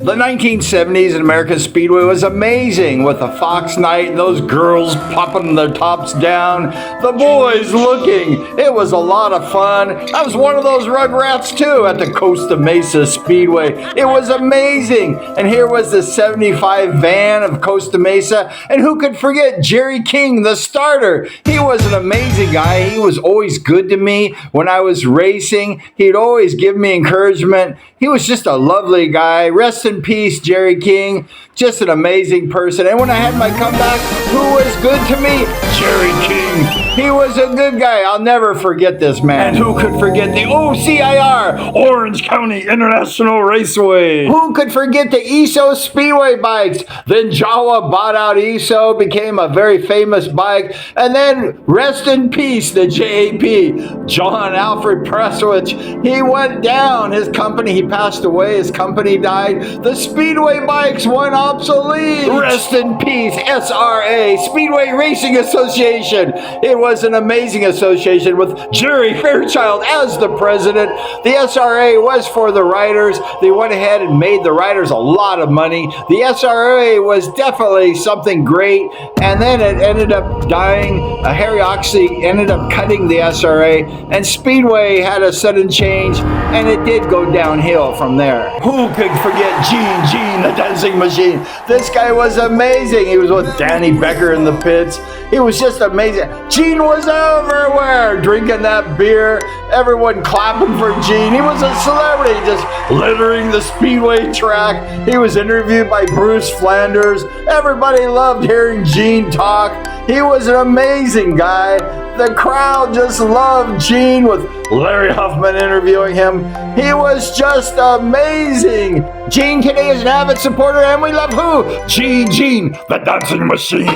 The 1970s in American Speedway was amazing, with the Fox night and those girls popping their tops down, the boys looking. It was a lot of fun. I was one of those rugrats too at the Costa Mesa Speedway. It was amazing. And here was the 75 van of Costa Mesa. And who could forget Jerry King, the starter? He was an amazing guy. He was always good to me when I was racing. He'd always give me encouragement. He was just a lovely guy. Rest in peace, Jerry King. Just an amazing person. And when I had my comeback, who was good to me? Jerry King. He was a good guy. I'll never forget this man. And who could forget the OCIR, Orange County International Raceway? Who could forget the ESO Speedway bikes? Then Jawa bought out ESO, became a very famous bike. And then, rest in peace, the JAP, John Alfred Presswich. He went down. His company, he passed away. His company died. The Speedway bikes went obsolete. Rest in peace, SRA, Speedway Racing Association. It was an amazing association with Jerry Fairchild as the president. The SRA was for the riders. They went ahead and made the riders a lot of money. The SRA was definitely something great, and then it ended up dying. Harry Oxley ended up cutting the SRA, and Speedway had a sudden change, and it did go downhill from there. Who could forget Gene, the dancing machine? This guy was amazing. He was with Danny Becker in the pits. He was just amazing. Gene was everywhere, drinking that beer. Everyone clapping for Gene. He was a celebrity, just littering the Speedway track. He was interviewed by Bruce Flanders. Everybody loved hearing Gene talk. He was an amazing guy. The crowd just loved Gene, with Larry Huffman interviewing him. He was just amazing. Gene today is an avid supporter, and we love who? Gene, the dancing machine.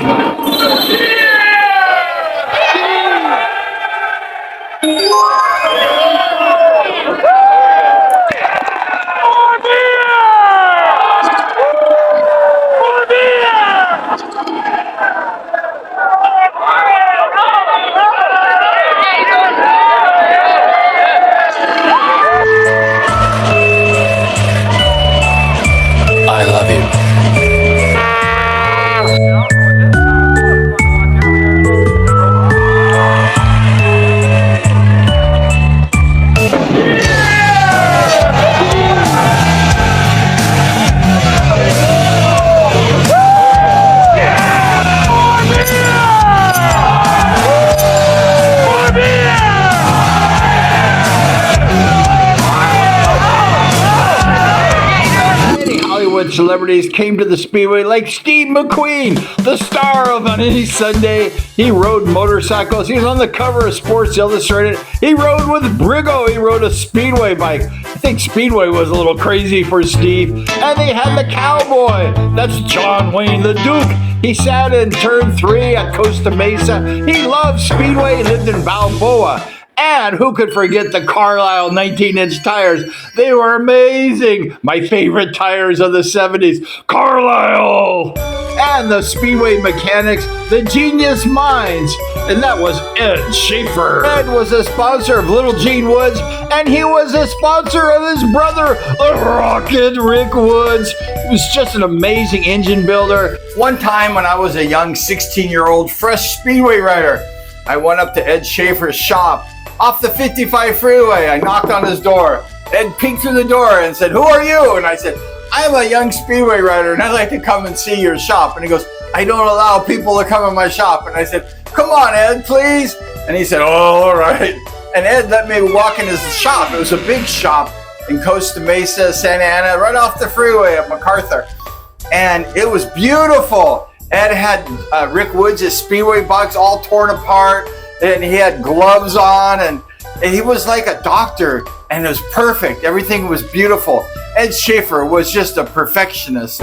I love you. Celebrities came to the Speedway, like Steve McQueen, the star of On Any Sunday. He rode motorcycles. He was on the cover of Sports Illustrated. He rode with Brigo. He rode a Speedway bike. I think Speedway was a little crazy for Steve. And they had the Cowboy. That's John Wayne, the Duke. He sat in turn 3 at Costa Mesa. He loved Speedway. He lived in Balboa. And who could forget the Carlisle 19-inch tires? They were amazing. My favorite tires of the 70s. Carlisle! And the Speedway mechanics, the genius minds. And that was Ed Schaefer. Ed was a sponsor of Little Gene Woods, and he was a sponsor of his brother, the Rocket Rick Woods. He was just an amazing engine builder. One time when I was a young 16-year-old fresh Speedway rider, I went up to Ed Schaefer's shop off the 55 freeway. I knocked on his door. Ed peeked through the door and said, "Who are you?" And I said, "I'm a young Speedway rider, and I'd like to come and see your shop." And he goes, "I don't allow people to come in my shop." And I said, "Come on, Ed, please." And he said, "Oh, all right." And Ed let me walk in his shop. It was a big shop in Costa Mesa, Santa Ana, right off the freeway at MacArthur. And it was beautiful. Ed had Rick Woods' Speedway bikes all torn apart, and he had gloves on, and he was like a doctor, and it was perfect. Everything was beautiful. Ed Schaefer was just a perfectionist.